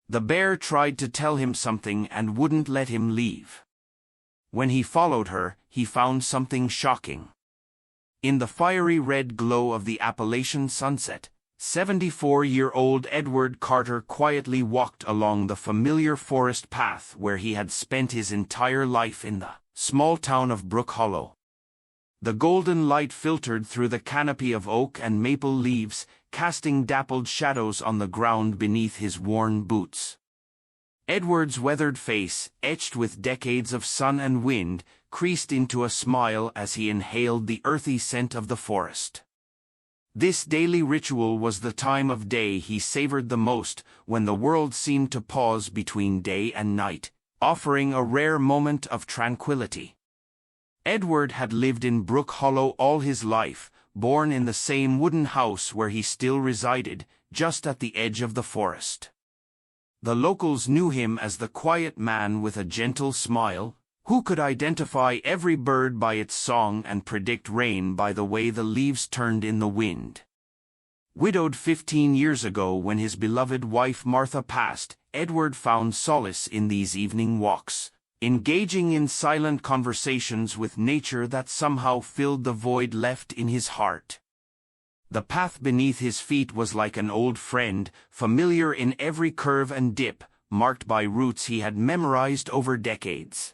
The bear tried to tell him something and wouldn't let him leave. When he followed her, he found something shocking. In the fiery red glow of the Appalachian sunset, 74-year-old Edward Carter quietly walked along the familiar forest path where he had spent his entire life in the small town of Brook Hollow. The golden light filtered through the canopy of oak and maple leaves, casting dappled shadows on the ground beneath his worn boots. Edward's weathered face, etched with decades of sun and wind, creased into a smile as he inhaled the earthy scent of the forest. This daily ritual was the time of day he savored the most, when the world seemed to pause between day and night, offering a rare moment of tranquility. Edward had lived in Brook Hollow all his life, born in the same wooden house where he still resided, just at the edge of the forest. The locals knew him as the quiet man with a gentle smile, who could identify every bird by its song and predict rain by the way the leaves turned in the wind. Widowed 15 years ago when his beloved wife Martha passed, Edward found solace in these evening walks, engaging in silent conversations with nature that somehow filled the void left in his heart. The path beneath his feet was like an old friend, familiar in every curve and dip, marked by routes he had memorized over decades.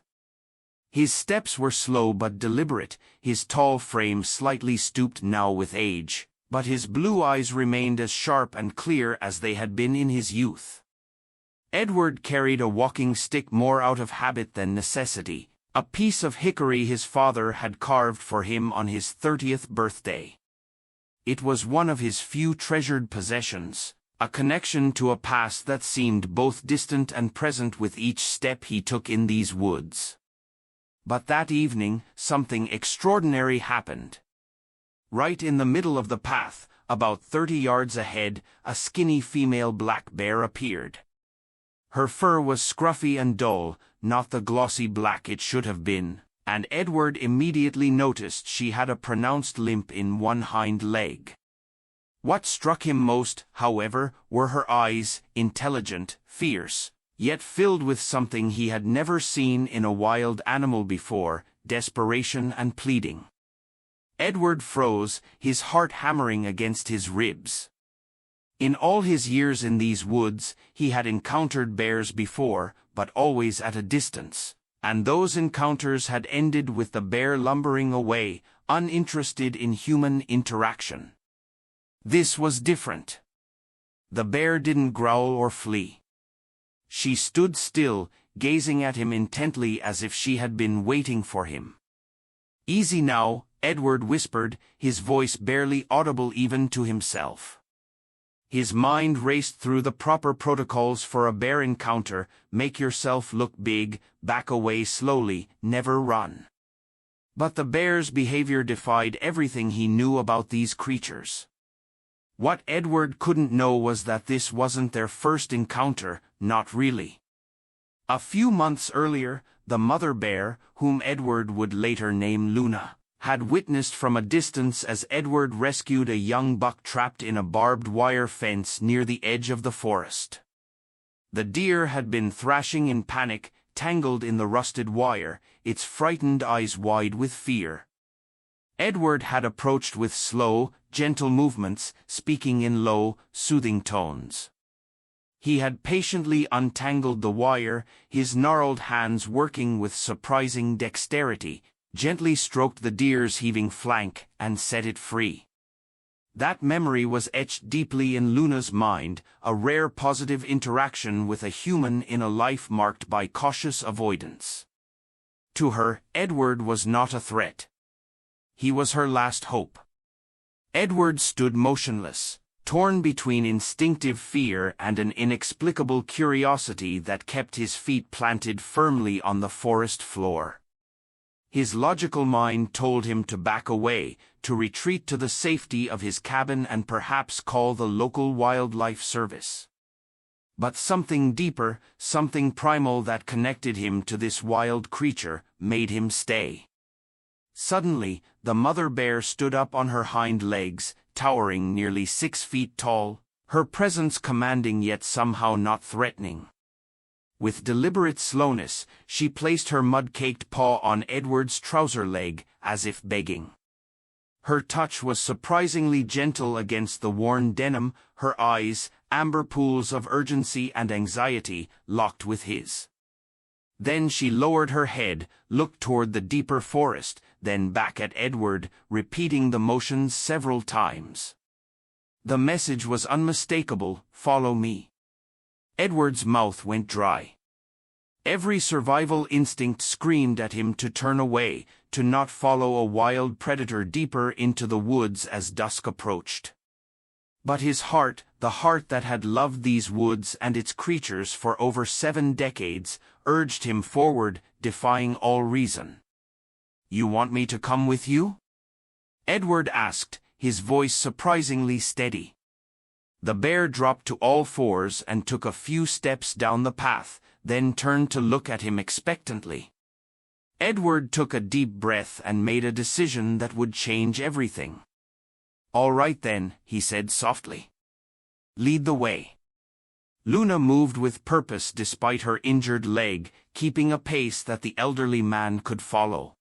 His steps were slow but deliberate, his tall frame slightly stooped now with age, but his blue eyes remained as sharp and clear as they had been in his youth. Edward carried a walking stick more out of habit than necessity, a piece of hickory his father had carved for him on his 30th birthday. It was one of his few treasured possessions, a connection to a past that seemed both distant and present with each step he took in these woods. But that evening, something extraordinary happened. Right in the middle of the path, about 30 yards ahead, a skinny female black bear appeared. Her fur was scruffy and dull, not the glossy black it should have been, and Edward immediately noticed she had a pronounced limp in one hind leg. What struck him most, however, were her eyes, intelligent, fierce, yet filled with something he had never seen in a wild animal before, desperation and pleading. Edward froze, his heart hammering against his ribs. In all his years in these woods, he had encountered bears before, but always at a distance, and those encounters had ended with the bear lumbering away, uninterested in human interaction. This was different. The bear didn't growl or flee. She stood still, gazing at him intently as if she had been waiting for him. "Easy now," Edward whispered, his voice barely audible even to himself. His mind raced through the proper protocols for a bear encounter: make yourself look big, back away slowly, never run. But the bear's behavior defied everything he knew about these creatures. What Edward couldn't know was that this wasn't their first encounter, not really. A few months earlier, the mother bear, whom Edward would later name Luna, had witnessed from a distance as Edward rescued a young buck trapped in a barbed wire fence near the edge of the forest. The deer had been thrashing in panic, tangled in the rusted wire, its frightened eyes wide with fear. Edward had approached with slow, gentle movements, speaking in low, soothing tones. He had patiently untangled the wire, his gnarled hands working with surprising dexterity, gently stroked the deer's heaving flank, and set it free. That memory was etched deeply in Luna's mind, a rare positive interaction with a human in a life marked by cautious avoidance. To her, Edward was not a threat. He was her last hope. Edward stood motionless, torn between instinctive fear and an inexplicable curiosity that kept his feet planted firmly on the forest floor. His logical mind told him to back away, to retreat to the safety of his cabin and perhaps call the local wildlife service. But something deeper, something primal that connected him to this wild creature, made him stay. Suddenly, the mother bear stood up on her hind legs, towering nearly 6 feet tall, her presence commanding yet somehow not threatening. With deliberate slowness, she placed her mud-caked paw on Edward's trouser leg, as if begging. Her touch was surprisingly gentle against the worn denim, her eyes, amber pools of urgency and anxiety, locked with his. Then she lowered her head, looked toward the deeper forest, then back at Edward, repeating the motions several times. The message was unmistakable: follow me. Edward's mouth went dry. Every survival instinct screamed at him to turn away, to not follow a wild predator deeper into the woods as dusk approached. But his heart, the heart that had loved these woods and its creatures for over 7 decades, urged him forward, defying all reason. "You want me to come with you?" Edward asked, his voice surprisingly steady. The bear dropped to all fours and took a few steps down the path, then turned to look at him expectantly. Edward took a deep breath and made a decision that would change everything. "All right then," he said softly. "Lead the way." Luna moved with purpose despite her injured leg, keeping a pace that the elderly man could follow.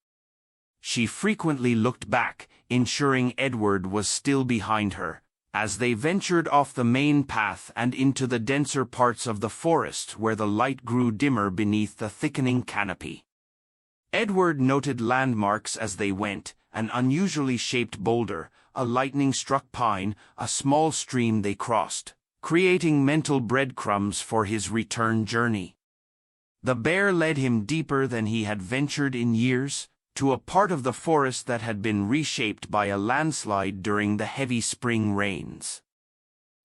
She frequently looked back, ensuring Edward was still behind her, as they ventured off the main path and into the denser parts of the forest where the light grew dimmer beneath the thickening canopy. Edward noted landmarks as they went: an unusually shaped boulder, a lightning-struck pine, a small stream they crossed, creating mental breadcrumbs for his return journey. The bear led him deeper than he had ventured in years, to a part of the forest that had been reshaped by a landslide during the heavy spring rains.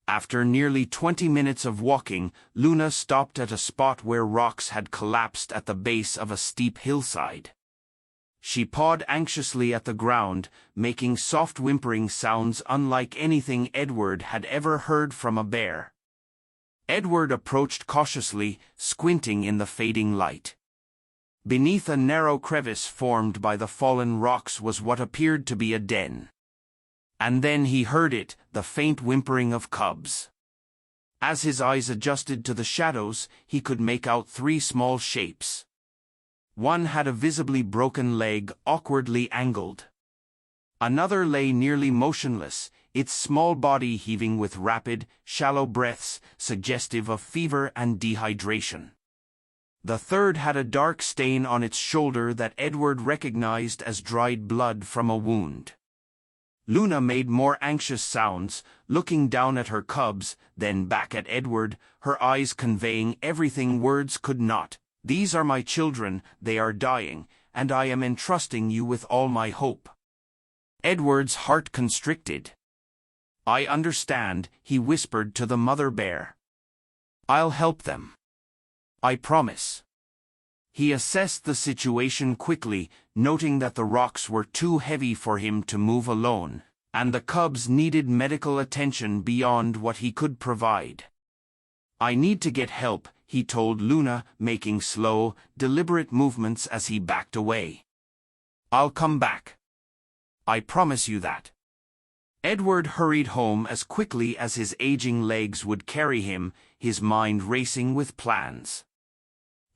After nearly 20 minutes of walking, Luna stopped at a spot where rocks had collapsed at the base of a steep hillside. She pawed anxiously at the ground, making soft whimpering sounds unlike anything Edward had ever heard from a bear. Edward approached cautiously, squinting in the fading light. Beneath a narrow crevice formed by the fallen rocks was what appeared to be a den. And then he heard it, the faint whimpering of cubs. As his eyes adjusted to the shadows, he could make out 3 small shapes. One had a visibly broken leg, awkwardly angled. Another lay nearly motionless, its small body heaving with rapid, shallow breaths, suggestive of fever and dehydration. The third had a dark stain on its shoulder that Edward recognized as dried blood from a wound. Luna made more anxious sounds, looking down at her cubs, then back at Edward, her eyes conveying everything words could not. "These are my children, they are dying, and I am entrusting you with all my hope." Edward's heart constricted. "I understand," he whispered to the mother bear. "I'll help them. I promise." He assessed the situation quickly, noting that the rocks were too heavy for him to move alone, and the cubs needed medical attention beyond what he could provide. "I need to get help," he told Luna, making slow, deliberate movements as he backed away. "I'll come back. I promise you that." Edward hurried home as quickly as his aging legs would carry him, his mind racing with plans.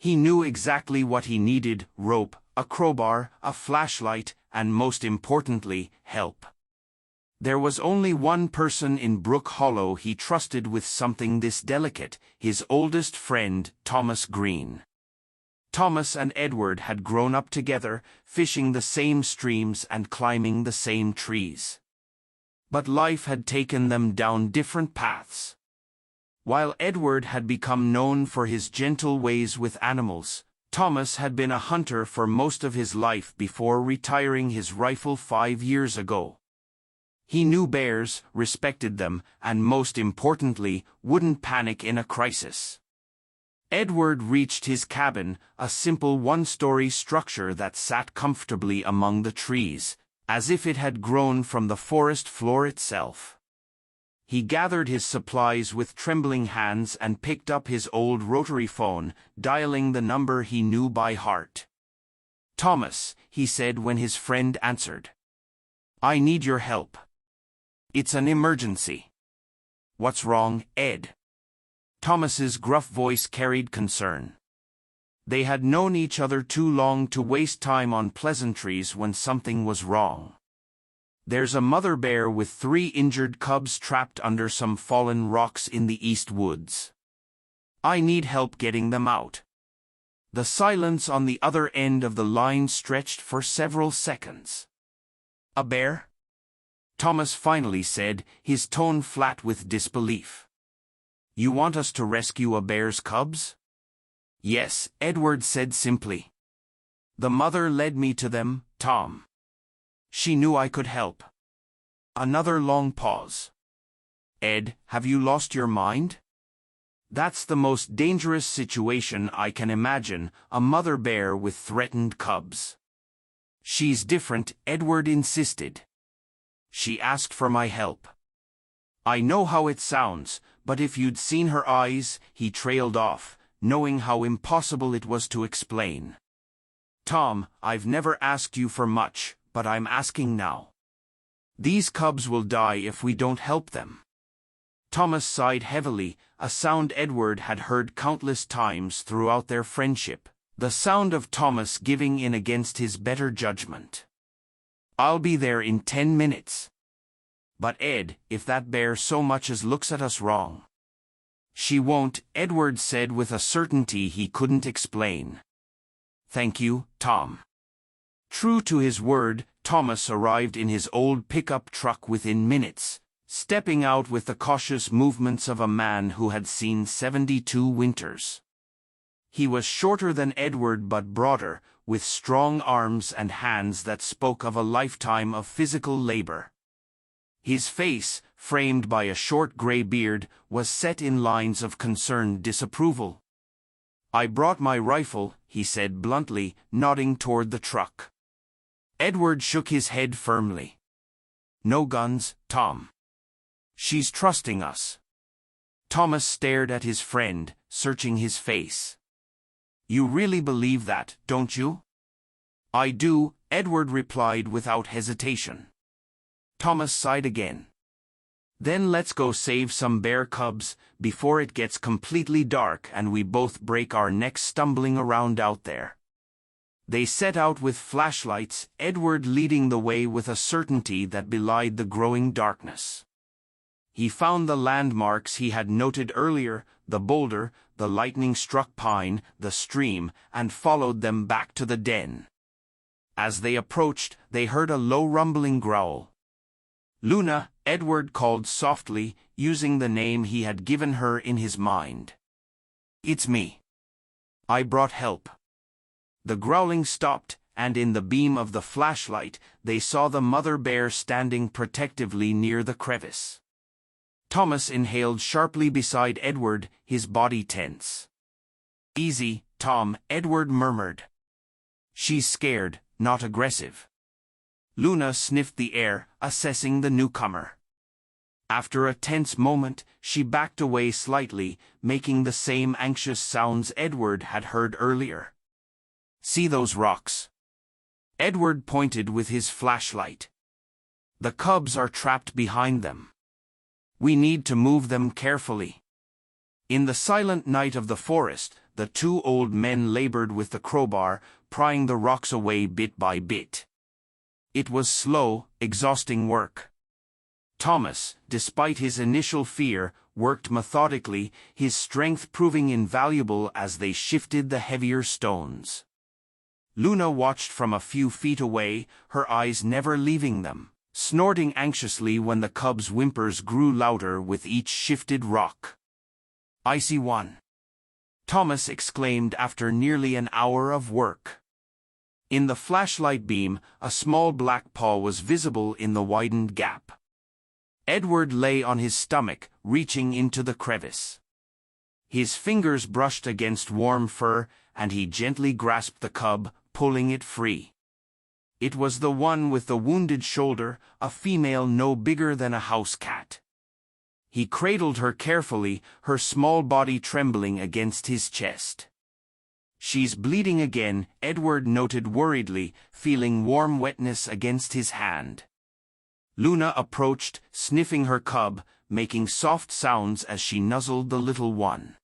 He knew exactly what he needed: rope, a crowbar, a flashlight, and most importantly, help. There was only one person in Brook Hollow he trusted with something this delicate: his oldest friend, Thomas Green. Thomas and Edward had grown up together, fishing the same streams and climbing the same trees. But life had taken them down different paths. While Edward had become known for his gentle ways with animals, Thomas had been a hunter for most of his life before retiring his rifle 5 years ago. He knew bears, respected them, and most importantly, wouldn't panic in a crisis. Edward reached his cabin, a simple 1-story structure that sat comfortably among the trees, as if it had grown from the forest floor itself. He gathered his supplies with trembling hands and picked up his old rotary phone, dialing the number he knew by heart. "Thomas," he said when his friend answered. "I need your help. It's an emergency." "What's wrong, Ed?" Thomas's gruff voice carried concern. They had known each other too long to waste time on pleasantries when something was wrong. "There's a mother bear with 3 injured cubs trapped under some fallen rocks in the East Woods. I need help getting them out." The silence on the other end of the line stretched for several seconds. "A bear?" Thomas finally said, his tone flat with disbelief. "You want us to rescue a bear's cubs?" "Yes," Edward said simply. "The mother led me to them, Tom. She knew I could help." Another long pause. "Ed, have you lost your mind? That's the most dangerous situation I can imagine, a mother bear with threatened cubs." "She's different," Edward insisted. "She asked for my help." "I know how it sounds, but if you'd seen her eyes," he trailed off, knowing how impossible it was to explain. "Tom, I've never asked you for much, but I'm asking now. These cubs will die if we don't help them." Thomas sighed heavily, a sound Edward had heard countless times throughout their friendship, the sound of Thomas giving in against his better judgment. "I'll be there in 10 minutes. But Ed, if that bear so much as looks at us wrong..." "She won't," Edward said with a certainty he couldn't explain. "Thank you, Tom." True to his word, Thomas arrived in his old pickup truck within minutes, stepping out with the cautious movements of a man who had seen 72 winters. He was shorter than Edward but broader, with strong arms and hands that spoke of a lifetime of physical labor. His face, framed by a short gray beard, was set in lines of concerned disapproval. "I brought my rifle," he said bluntly, nodding toward the truck. Edward shook his head firmly. "No guns, Tom. She's trusting us." Thomas stared at his friend, searching his face. "You really believe that, don't you?" "I do," Edward replied without hesitation. Thomas sighed again. "Then let's go save some bear cubs, before it gets completely dark and we both break our necks stumbling around out there." They set out with flashlights, Edward leading the way with a certainty that belied the growing darkness. He found the landmarks he had noted earlier, the boulder, the lightning-struck pine, the stream, and followed them back to the den. As they approached, they heard a low rumbling growl. "Luna," Edward called softly, using the name he had given her in his mind. "It's me. I brought help." The growling stopped, and in the beam of the flashlight, they saw the mother bear standing protectively near the crevice. Thomas inhaled sharply beside Edward, his body tense. "Easy, Tom," Edward murmured. "She's scared, not aggressive." Luna sniffed the air, assessing the newcomer. After a tense moment, she backed away slightly, making the same anxious sounds Edward had heard earlier. "See those rocks?" Edward pointed with his flashlight. "The cubs are trapped behind them. We need to move them carefully." In the silent night of the forest, the 2 old men labored with the crowbar, prying the rocks away bit by bit. It was slow, exhausting work. Thomas, despite his initial fear, worked methodically, his strength proving invaluable as they shifted the heavier stones. Luna watched from a few feet away, her eyes never leaving them, snorting anxiously when the cubs' whimpers grew louder with each shifted rock. "I see one," Thomas exclaimed after nearly an hour of work. In the flashlight beam, a small black paw was visible in the widened gap. Edward lay on his stomach, reaching into the crevice. His fingers brushed against warm fur, and he gently grasped the cub, pulling it free. It was the one with the wounded shoulder, a female no bigger than a house cat. He cradled her carefully, her small body trembling against his chest. "She's bleeding again," Edward noted worriedly, feeling warm wetness against his hand. Luna approached, sniffing her cub, making soft sounds as she nuzzled the little one.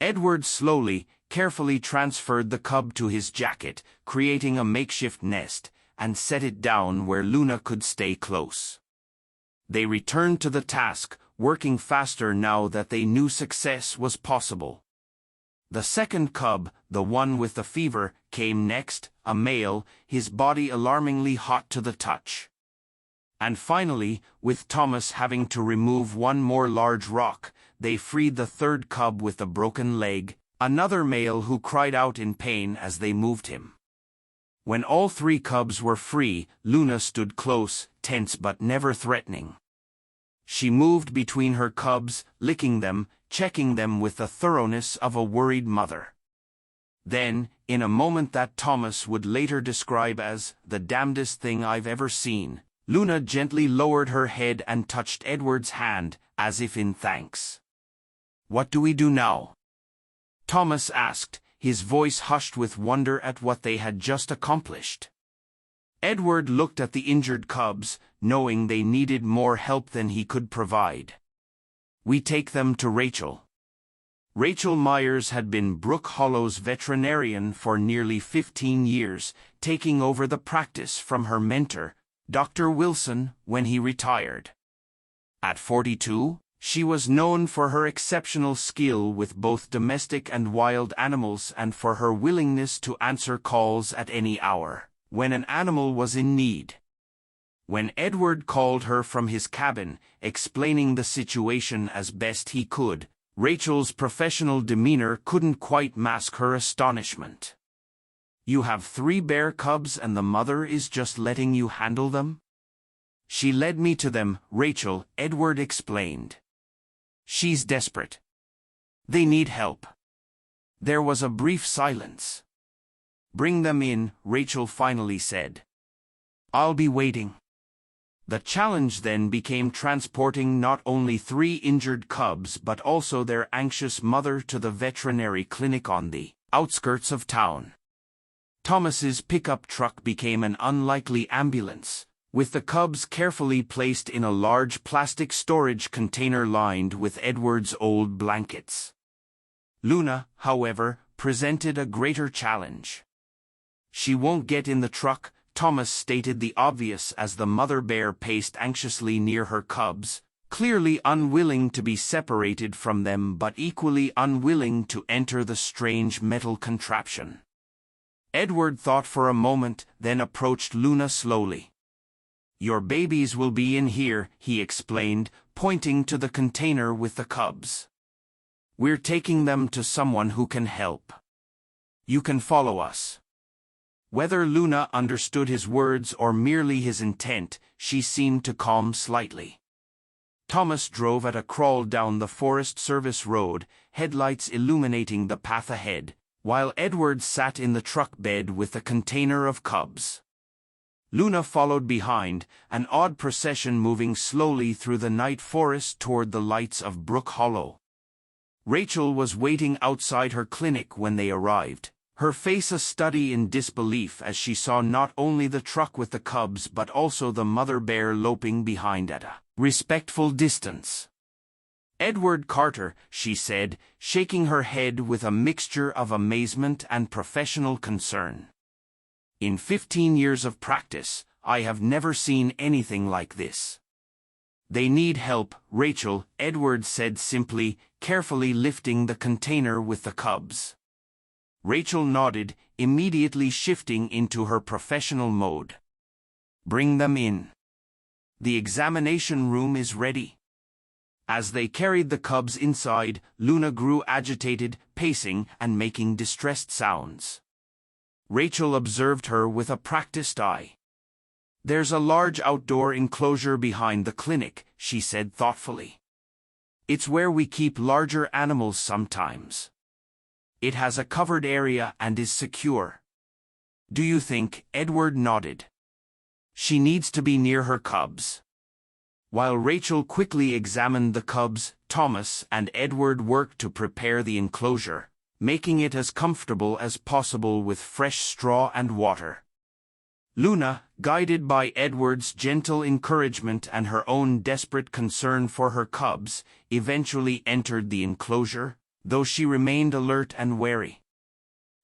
Edward slowly, carefully transferred the cub to his jacket, creating a makeshift nest, and set it down where Luna could stay close. They returned to the task, working faster now that they knew success was possible. The second cub, the one with the fever, came next, a male, his body alarmingly hot to the touch. And finally, with Thomas having to remove one more large rock, they freed the third cub with a broken leg, another male who cried out in pain as they moved him. When all three cubs were free, Luna stood close, tense but never threatening. She moved between her cubs, licking them, checking them with the thoroughness of a worried mother. Then, in a moment that Thomas would later describe as the damnedest thing I've ever seen, Luna gently lowered her head and touched Edward's hand, as if in thanks. "What do we do now?" Thomas asked, his voice hushed with wonder at what they had just accomplished. Edward looked at the injured cubs, knowing they needed more help than he could provide. "We take them to Rachel." Rachel Myers had been Brook Hollow's veterinarian for nearly 15 years, taking over the practice from her mentor, Dr. Wilson, when he retired. At 42, she was known for her exceptional skill with both domestic and wild animals and for her willingness to answer calls at any hour, when an animal was in need. When Edward called her from his cabin, explaining the situation as best he could, Rachel's professional demeanor couldn't quite mask her astonishment. "You have 3 bear cubs and the mother is just letting you handle them?" "She led me to them, Rachel," Edward explained. "She's desperate. They need help." There was a brief silence. "Bring them in," Rachel finally said. "I'll be waiting." The challenge then became transporting not only 3 injured cubs but also their anxious mother to the veterinary clinic on the outskirts of town. Thomas's pickup truck became an unlikely ambulance, with the cubs carefully placed in a large plastic storage container lined with Edward's old blankets. Luna, however, presented a greater challenge. "She won't get in the truck," Thomas stated the obvious as the mother bear paced anxiously near her cubs, clearly unwilling to be separated from them but equally unwilling to enter the strange metal contraption. Edward thought for a moment, then approached Luna slowly. "Your babies will be in here," he explained, pointing to the container with the cubs. "We're taking them to someone who can help. You can follow us." Whether Luna understood his words or merely his intent, she seemed to calm slightly. Thomas drove at a crawl down the Forest Service road, headlights illuminating the path ahead, while Edward sat in the truck bed with a container of cubs. Luna followed behind, an odd procession moving slowly through the night forest toward the lights of Brook Hollow. Rachel was waiting outside her clinic when they arrived, her face a study in disbelief as she saw not only the truck with the cubs but also the mother bear loping behind at a respectful distance. "Edward Carter," she said, shaking her head with a mixture of amazement and professional concern. "In 15 years of practice, I have never seen anything like this." "They need help, Rachel," Edward said simply, carefully lifting the container with the cubs. Rachel nodded, immediately shifting into her professional mode. "Bring them in. The examination room is ready." As they carried the cubs inside, Luna grew agitated, pacing and making distressed sounds. Rachel observed her with a practiced eye. "There's a large outdoor enclosure behind the clinic," she said thoughtfully. "It's where we keep larger animals sometimes. It has a covered area and is secure." "Do you think?" Edward nodded. "She needs to be near her cubs." While Rachel quickly examined the cubs, Thomas and Edward worked to prepare the enclosure, making it as comfortable as possible with fresh straw and water. Luna, guided by Edward's gentle encouragement and her own desperate concern for her cubs, eventually entered the enclosure, though she remained alert and wary.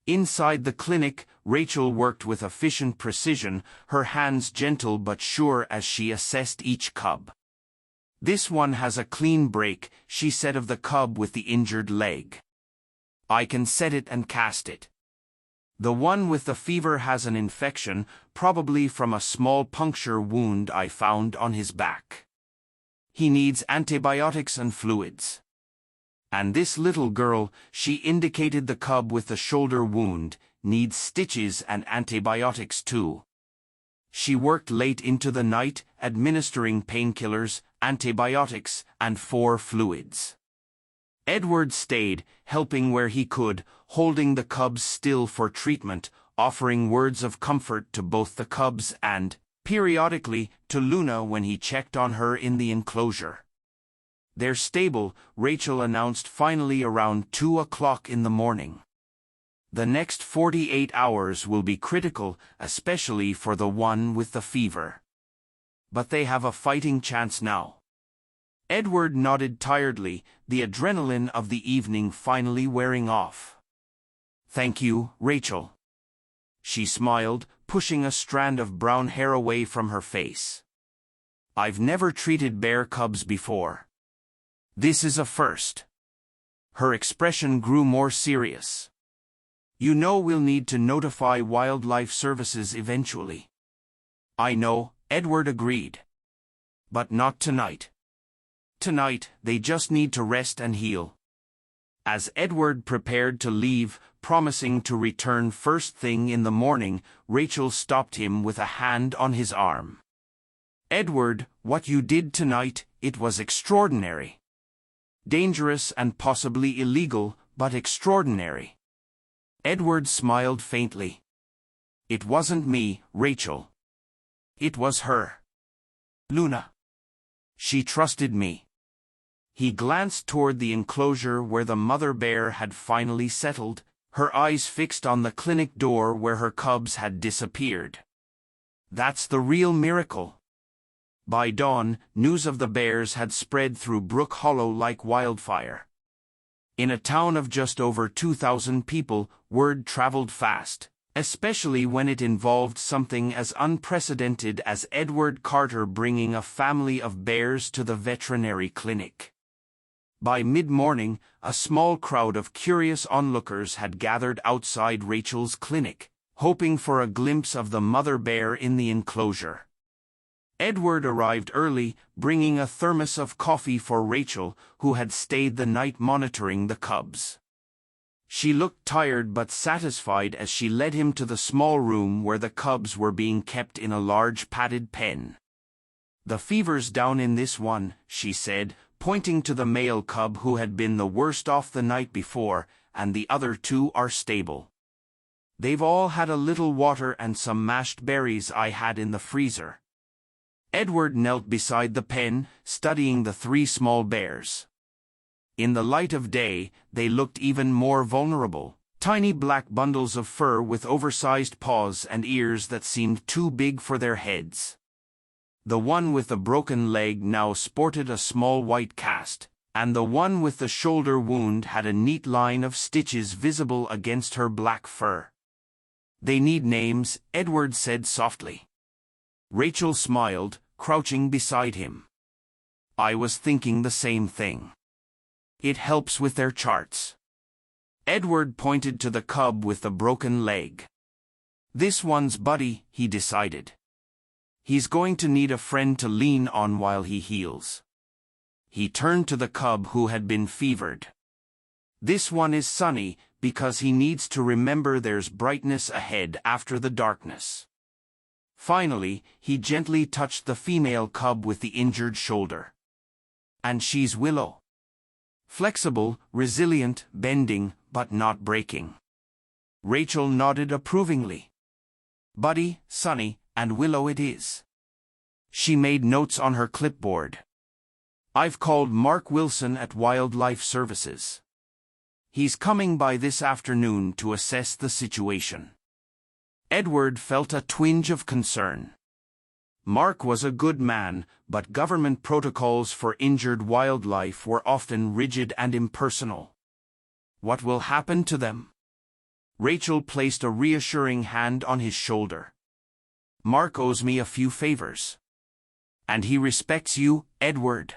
Inside the clinic, Rachel worked with efficient precision, her hands gentle but sure as she assessed each cub. "This one has a clean break," she said of the cub with the injured leg. "I can set it and cast it. The one with the fever has an infection, probably from a small puncture wound I found on his back. He needs antibiotics and fluids. And this little girl," she indicated the cub with the shoulder wound, "needs stitches and antibiotics too." She worked late into the night, administering painkillers, antibiotics, and 4 fluids. Edward stayed, helping where he could, holding the cubs still for treatment, offering words of comfort to both the cubs and, periodically, to Luna when he checked on her in the enclosure. "They're stable," Rachel announced finally around 2 o'clock in the morning. "The next 48 hours will be critical, especially for the one with the fever. But they have a fighting chance now." Edward nodded tiredly, the adrenaline of the evening finally wearing off. "Thank you, Rachel." She smiled, pushing a strand of brown hair away from her face. "I've never treated bear cubs before. This is a first." Her expression grew more serious. "You know we'll need to notify Wildlife Services eventually." "I know," Edward agreed. "But not tonight. Tonight, they just need to rest and heal." As Edward prepared to leave, promising to return first thing in the morning, Rachel stopped him with a hand on his arm. "Edward, what you did tonight, it was extraordinary. Dangerous and possibly illegal, but extraordinary." Edward smiled faintly. "It wasn't me, Rachel. It was her. Luna. She trusted me." He glanced toward the enclosure where the mother bear had finally settled, her eyes fixed on the clinic door where her cubs had disappeared. "That's the real miracle." By dawn, news of the bears had spread through Brook Hollow like wildfire. In a town of just over 2,000 people, word traveled fast, especially when it involved something as unprecedented as Edward Carter bringing a family of bears to the veterinary clinic. By mid-morning, a small crowd of curious onlookers had gathered outside Rachel's clinic, hoping for a glimpse of the mother bear in the enclosure. Edward arrived early, bringing a thermos of coffee for Rachel, who had stayed the night monitoring the cubs. She looked tired but satisfied as she led him to the small room where the cubs were being kept in a large padded pen. "The fever's down in this one," she said, pointing to the male cub who had been the worst off the night before, "and the other 2 are stable. They've all had a little water and some mashed berries I had in the freezer." Edward knelt beside the pen, studying the 3 small bears. In the light of day, they looked even more vulnerable, tiny black bundles of fur with oversized paws and ears that seemed too big for their heads. The one with the broken leg now sported a small white cast, and the one with the shoulder wound had a neat line of stitches visible against her black fur. "They need names," Edward said softly. Rachel smiled, crouching beside him. "I was thinking the same thing. It helps with their charts." Edward pointed to the cub with the broken leg. "This one's Buddy," he decided. "He's going to need a friend to lean on while he heals." He turned to the cub who had been fevered. "This one is Sunny, because he needs to remember there's brightness ahead after the darkness." Finally, he gently touched the female cub with the injured shoulder. "And she's Willow. Flexible, resilient, bending, but not breaking." Rachel nodded approvingly. "Buddy, Sunny, and Willow it is." She made notes on her clipboard. "I've called Mark Wilson at Wildlife Services. He's coming by this afternoon to assess the situation." Edward felt a twinge of concern. Mark was a good man, but government protocols for injured wildlife were often rigid and impersonal. What will happen to them? Rachel placed a reassuring hand on his shoulder. Mark owes me a few favors. And he respects you, Edward.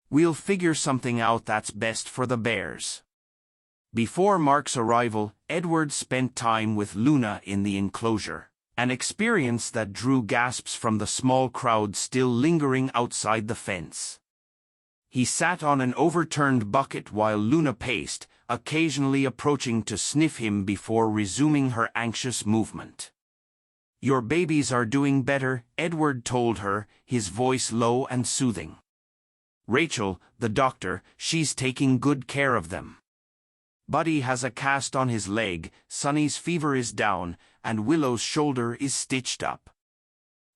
We'll figure something out that's best for the bears. Before Mark's arrival, Edward spent time with Luna in the enclosure, an experience that drew gasps from the small crowd still lingering outside the fence. He sat on an overturned bucket while Luna paced, occasionally approaching to sniff him before resuming her anxious movement. "Your babies are doing better," Edward told her, his voice low and soothing. "Rachel, the doctor, she's taking good care of them. Buddy has a cast on his leg, Sonny's fever is down, and Willow's shoulder is stitched up.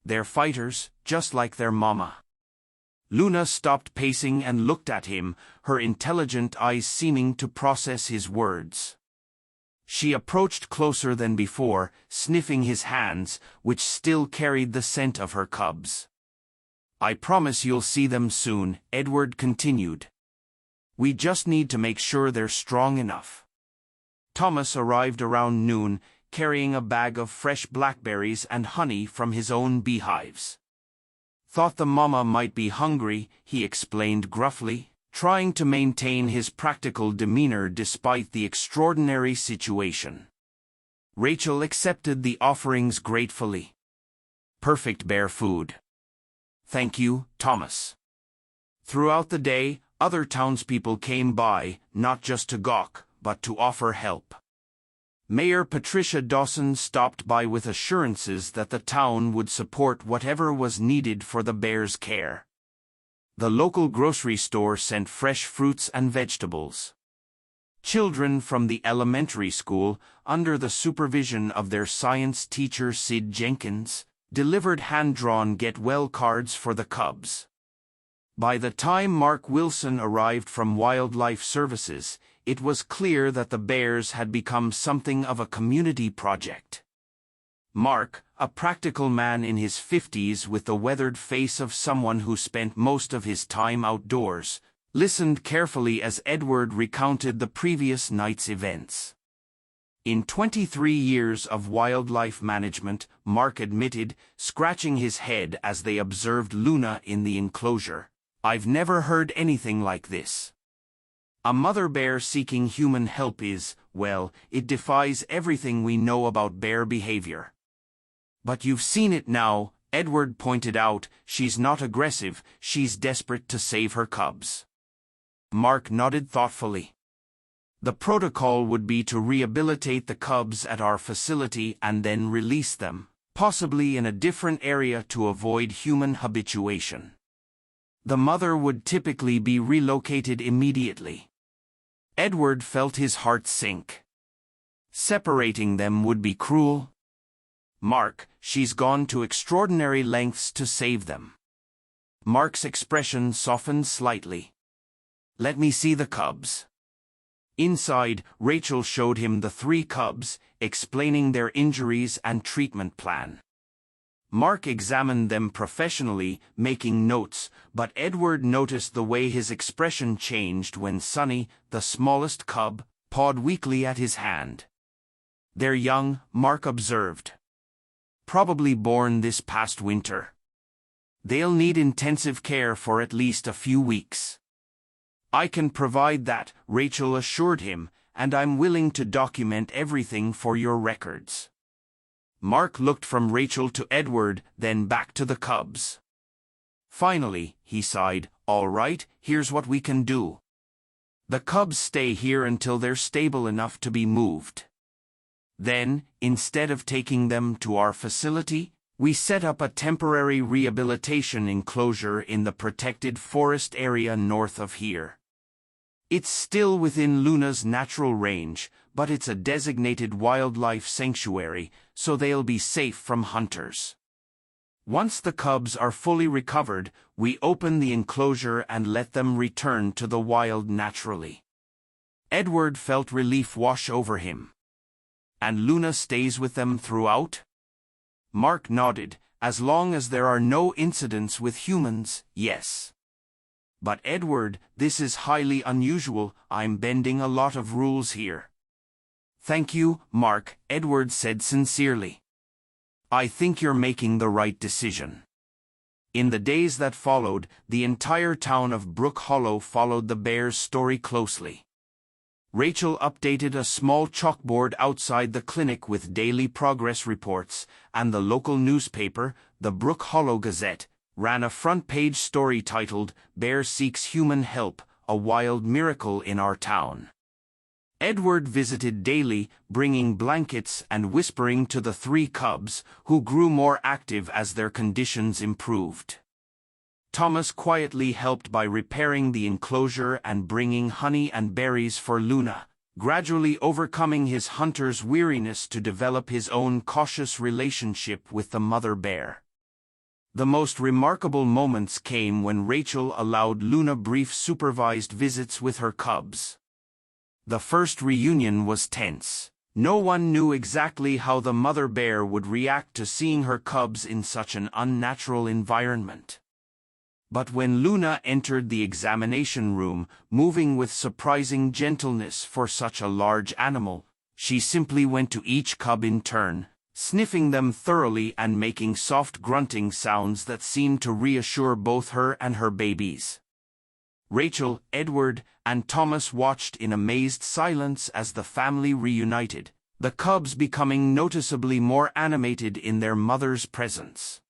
They're fighters, just like their mama." Luna stopped pacing and looked at him, her intelligent eyes seeming to process his words. She approached closer than before, sniffing his hands, which still carried the scent of her cubs. "I promise you'll see them soon," Edward continued. "We just need to make sure they're strong enough." Thomas arrived around noon, carrying a bag of fresh blackberries and honey from his own beehives. "Thought the mama might be hungry," he explained gruffly, trying to maintain his practical demeanor despite the extraordinary situation. Rachel accepted the offerings gratefully. "Perfect bear food." "Thank you, Thomas." Throughout the day, other townspeople came by, not just to gawk, but to offer help. Mayor Patricia Dawson stopped by with assurances that the town would support whatever was needed for the bears' care. The local grocery store sent fresh fruits and vegetables. Children from the elementary school, under the supervision of their science teacher Sid Jenkins, delivered hand-drawn get-well cards for the cubs. By the time Mark Wilson arrived from Wildlife Services, it was clear that the bears had become something of a community project. Mark, a practical man in his 50s with the weathered face of someone who spent most of his time outdoors, listened carefully as Edward recounted the previous night's events. In 23 years of wildlife management, Mark admitted, scratching his head as they observed Luna in the enclosure, "I've never heard anything like this. A mother bear seeking human help is, well, it defies everything we know about bear behavior." "But you've seen it now," Edward pointed out. "She's not aggressive, she's desperate to save her cubs." Mark nodded thoughtfully. "The protocol would be to rehabilitate the cubs at our facility and then release them, possibly in a different area to avoid human habituation. The mother would typically be relocated immediately." Edward felt his heart sink. Separating them would be cruel. "Mark, she's gone to extraordinary lengths to save them." Mark's expression softened slightly. "Let me see the cubs." Inside, Rachel showed him the 3 cubs, explaining their injuries and treatment plan. Mark examined them professionally, making notes, but Edward noticed the way his expression changed when Sonny, the smallest cub, pawed weakly at his hand. "They're young," Mark observed. "Probably born this past winter. They'll need intensive care for at least a few weeks." "I can provide that," Rachel assured him, "and I'm willing to document everything for your records." Mark looked from Rachel to Edward, then back to the cubs. Finally, he sighed, "All right, here's what we can do. The cubs stay here until they're stable enough to be moved. Then, instead of taking them to our facility, we set up a temporary rehabilitation enclosure in the protected forest area north of here. It's still within Luna's natural range, but it's a designated wildlife sanctuary, so they'll be safe from hunters. Once the cubs are fully recovered, we open the enclosure and let them return to the wild naturally." Edward felt relief wash over him. And Luna stays with them throughout? Mark nodded. As long as there are no incidents with humans, yes. But Edward, this is highly unusual. I'm bending a lot of rules here. Thank you, Mark, Edward said sincerely. I think you're making the right decision. In the days that followed, the entire town of Brook Hollow followed the bear's story closely. Rachel updated a small chalkboard outside the clinic with daily progress reports, and the local newspaper, the Brook Hollow Gazette, ran a front-page story titled, "Bear Seeks Human Help, a Wild Miracle in Our Town." Edward visited daily, bringing blankets and whispering to the 3 cubs, who grew more active as their conditions improved. Thomas quietly helped by repairing the enclosure and bringing honey and berries for Luna, gradually overcoming his hunter's weariness to develop his own cautious relationship with the mother bear. The most remarkable moments came when Rachel allowed Luna brief supervised visits with her cubs. The first reunion was tense. No one knew exactly how the mother bear would react to seeing her cubs in such an unnatural environment. But when Luna entered the examination room, moving with surprising gentleness for such a large animal, she simply went to each cub in turn, sniffing them thoroughly and making soft grunting sounds that seemed to reassure both her and her babies. Rachel, Edward, and Thomas watched in amazed silence as the family reunited, the cubs becoming noticeably more animated in their mother's presence.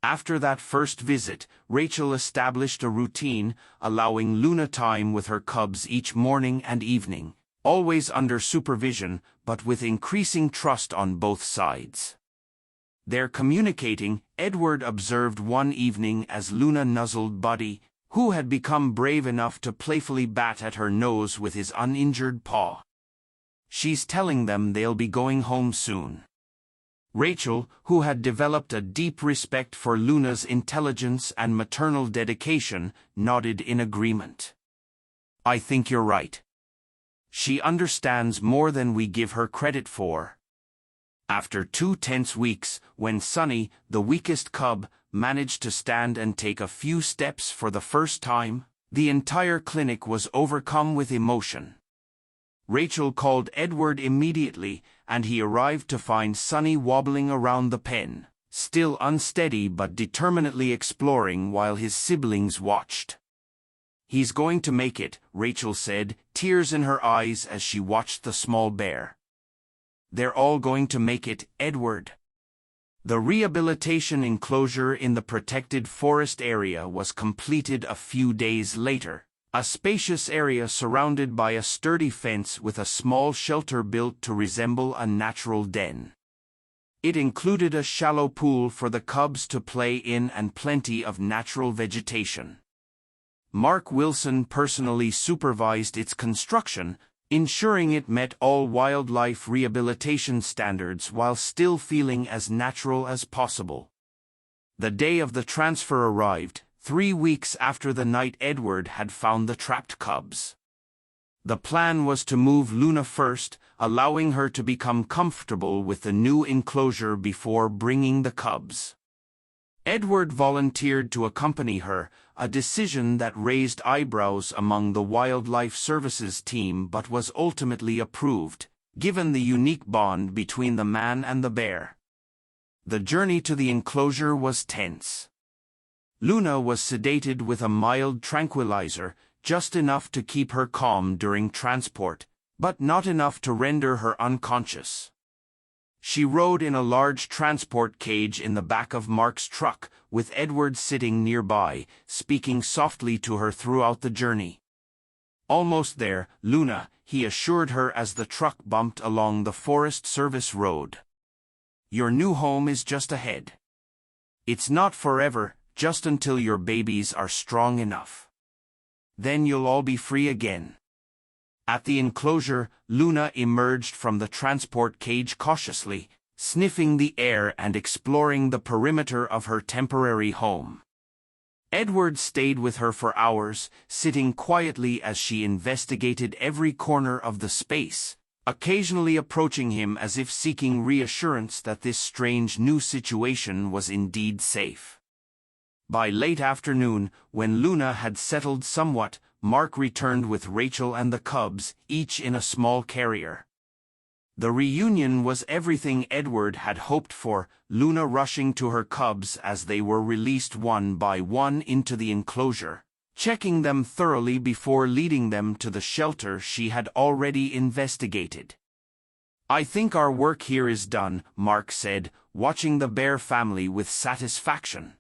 After that first visit, Rachel established a routine, allowing Luna time with her cubs each morning and evening, always under supervision, but with increasing trust on both sides. They're communicating, Edward observed one evening as Luna nuzzled Buddy, who had become brave enough to playfully bat at her nose with his uninjured paw. She's telling them they'll be going home soon. Rachel, who had developed a deep respect for Luna's intelligence and maternal dedication, nodded in agreement. I think you're right. She understands more than we give her credit for. After 2 tense weeks, when Sunny, the weakest cub, managed to stand and take a few steps for the first time, the entire clinic was overcome with emotion. Rachel called Edward immediately, and he arrived to find Sunny wobbling around the pen, still unsteady but determinedly exploring while his siblings watched. He's going to make it, Rachel said, tears in her eyes as she watched the small bear. They're all going to make it, Edward. The rehabilitation enclosure in the protected forest area was completed a few days later, a spacious area surrounded by a sturdy fence with a small shelter built to resemble a natural den. It included a shallow pool for the cubs to play in and plenty of natural vegetation. Mark Wilson personally supervised its construction, ensuring it met all wildlife rehabilitation standards while still feeling as natural as possible. The day of the transfer arrived, 3 weeks after the night Edward had found the trapped cubs. The plan was to move Luna first, allowing her to become comfortable with the new enclosure before bringing the cubs. Edward volunteered to accompany her, a decision that raised eyebrows among the Wildlife Services team but was ultimately approved, given the unique bond between the man and the bear. The journey to the enclosure was tense. Luna was sedated with a mild tranquilizer, just enough to keep her calm during transport, but not enough to render her unconscious. She rode in a large transport cage in the back of Mark's truck, with Edward sitting nearby, speaking softly to her throughout the journey. Almost there, Luna, he assured her as the truck bumped along the Forest Service road. Your new home is just ahead. It's not forever, just until your babies are strong enough. Then you'll all be free again. At the enclosure, Luna emerged from the transport cage cautiously, sniffing the air and exploring the perimeter of her temporary home. Edward stayed with her for hours, sitting quietly as she investigated every corner of the space, occasionally approaching him as if seeking reassurance that this strange new situation was indeed safe. By late afternoon, when Luna had settled somewhat, Mark returned with Rachel and the cubs, each in a small carrier. The reunion was everything Edward had hoped for, Luna rushing to her cubs as they were released one by one into the enclosure, checking them thoroughly before leading them to the shelter she had already investigated. "I think our work here is done," Mark said, watching the bear family with satisfaction.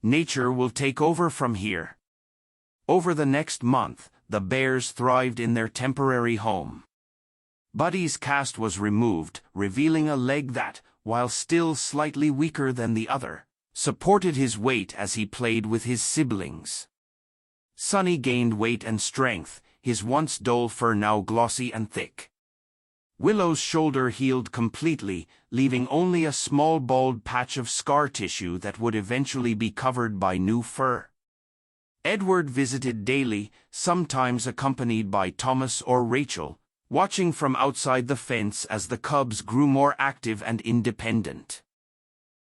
"Nature will take over from here." Over the next month, the bears thrived in their temporary home. Buddy's cast was removed, revealing a leg that, while still slightly weaker than the other, supported his weight as he played with his siblings. Sonny gained weight and strength, his once dull fur now glossy and thick. Willow's shoulder healed completely, leaving only a small bald patch of scar tissue that would eventually be covered by new fur. Edward visited daily, sometimes accompanied by Thomas or Rachel, watching from outside the fence as the cubs grew more active and independent.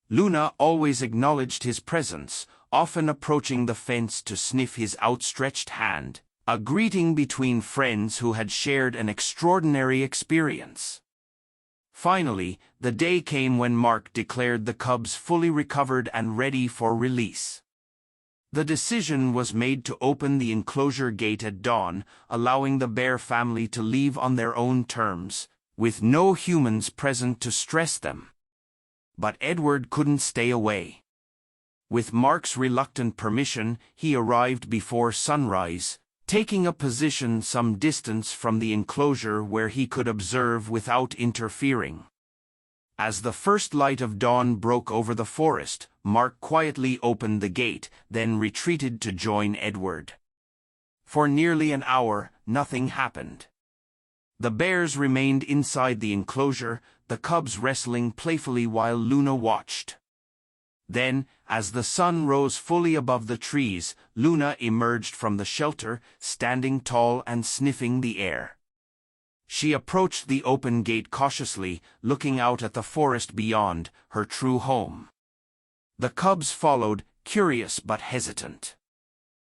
Luna always acknowledged his presence, often approaching the fence to sniff his outstretched hand, a greeting between friends who had shared an extraordinary experience. Finally, the day came when Mark declared the cubs fully recovered and ready for release. The decision was made to open the enclosure gate at dawn, allowing the bear family to leave on their own terms, with no humans present to stress them. But Edward couldn't stay away. With Mark's reluctant permission, he arrived before sunrise, taking a position some distance from the enclosure where he could observe without interfering. As the first light of dawn broke over the forest, Mark quietly opened the gate, then retreated to join Edward. For nearly an hour, nothing happened. The bears remained inside the enclosure, the cubs wrestling playfully while Luna watched. Then, as the sun rose fully above the trees, Luna emerged from the shelter, standing tall and sniffing the air. She approached the open gate cautiously, looking out at the forest beyond, her true home. The cubs followed, curious but hesitant.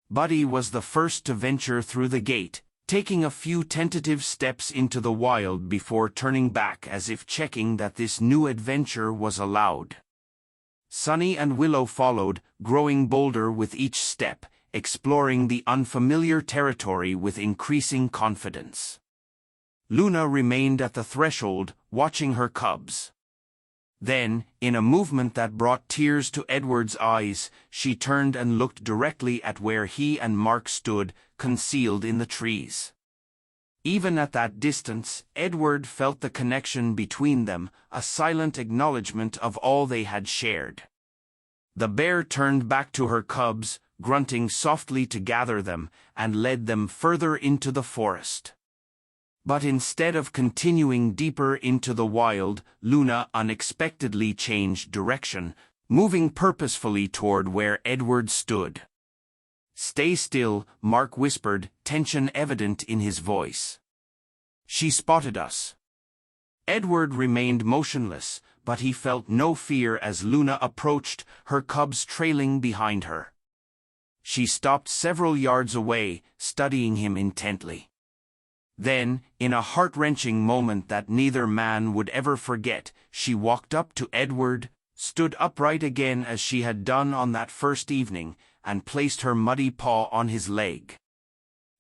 Buddy was the first to venture through the gate, taking a few tentative steps into the wild before turning back as if checking that this new adventure was allowed. Sonny and Willow followed, growing bolder with each step, exploring the unfamiliar territory with increasing confidence. Luna remained at the threshold, watching her cubs. Then, in a movement that brought tears to Edward's eyes, she turned and looked directly at where he and Mark stood, concealed in the trees. Even at that distance, Edward felt the connection between them, a silent acknowledgement of all they had shared. The bear turned back to her cubs, grunting softly to gather them, and led them further into the forest. But instead of continuing deeper into the wild, Luna unexpectedly changed direction, moving purposefully toward where Edward stood. "Stay still," Mark whispered, tension evident in his voice. "She spotted us." Edward remained motionless, but he felt no fear as Luna approached, her cubs trailing behind her. She stopped several yards away, studying him intently. Then, in a heart-wrenching moment that neither man would ever forget, she walked up to Edward, stood upright again as she had done on that first evening, and placed her muddy paw on his leg.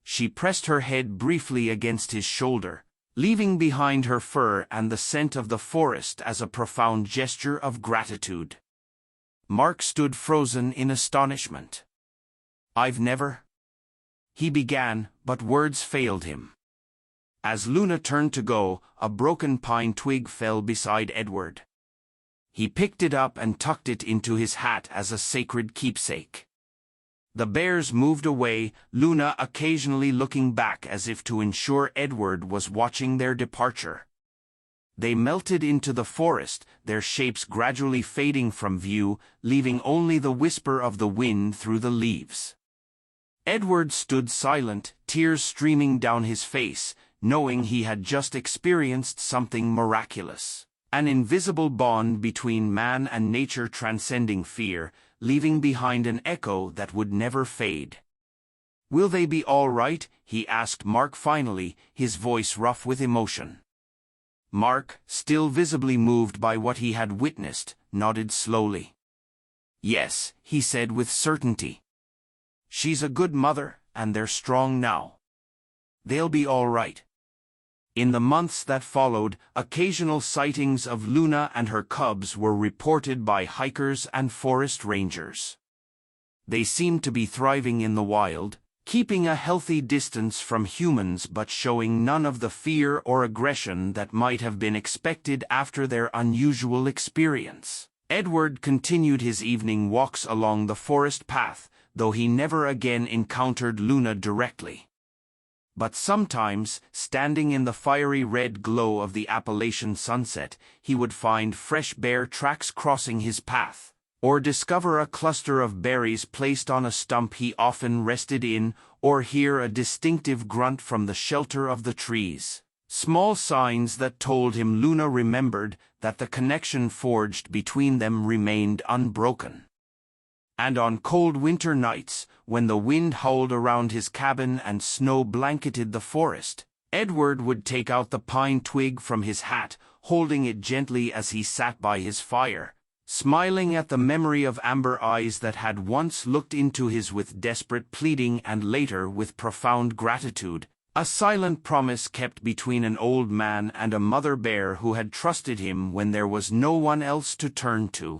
She pressed her head briefly against his shoulder, leaving behind her fur and the scent of the forest as a profound gesture of gratitude. Mark stood frozen in astonishment. "I've never—" he began, but words failed him. As Luna turned to go, a broken pine twig fell beside Edward. He picked it up and tucked it into his hat as a sacred keepsake. The bears moved away, Luna occasionally looking back as if to ensure Edward was watching their departure. They melted into the forest, their shapes gradually fading from view, leaving only the whisper of the wind through the leaves. Edward stood silent, tears streaming down his face, knowing he had just experienced something miraculous. An invisible bond between man and nature transcending fear, leaving behind an echo that would never fade. "Will they be all right?" he asked Mark finally, his voice rough with emotion. Mark, still visibly moved by what he had witnessed, nodded slowly. "Yes," he said with certainty. "She's a good mother, and they're strong now. They'll be all right." In the months that followed, occasional sightings of Luna and her cubs were reported by hikers and forest rangers. They seemed to be thriving in the wild, keeping a healthy distance from humans but showing none of the fear or aggression that might have been expected after their unusual experience. Edward continued his evening walks along the forest path, though he never again encountered Luna directly. But sometimes, standing in the fiery red glow of the Appalachian sunset, he would find fresh bear tracks crossing his path, or discover a cluster of berries placed on a stump he often rested in, or hear a distinctive grunt from the shelter of the trees. Small signs that told him Luna remembered that the connection forged between them remained unbroken. And on cold winter nights, when the wind howled around his cabin and snow blanketed the forest, Edward would take out the pine twig from his hat, holding it gently as he sat by his fire, smiling at the memory of amber eyes that had once looked into his with desperate pleading and later with profound gratitude, a silent promise kept between an old man and a mother bear who had trusted him when there was no one else to turn to.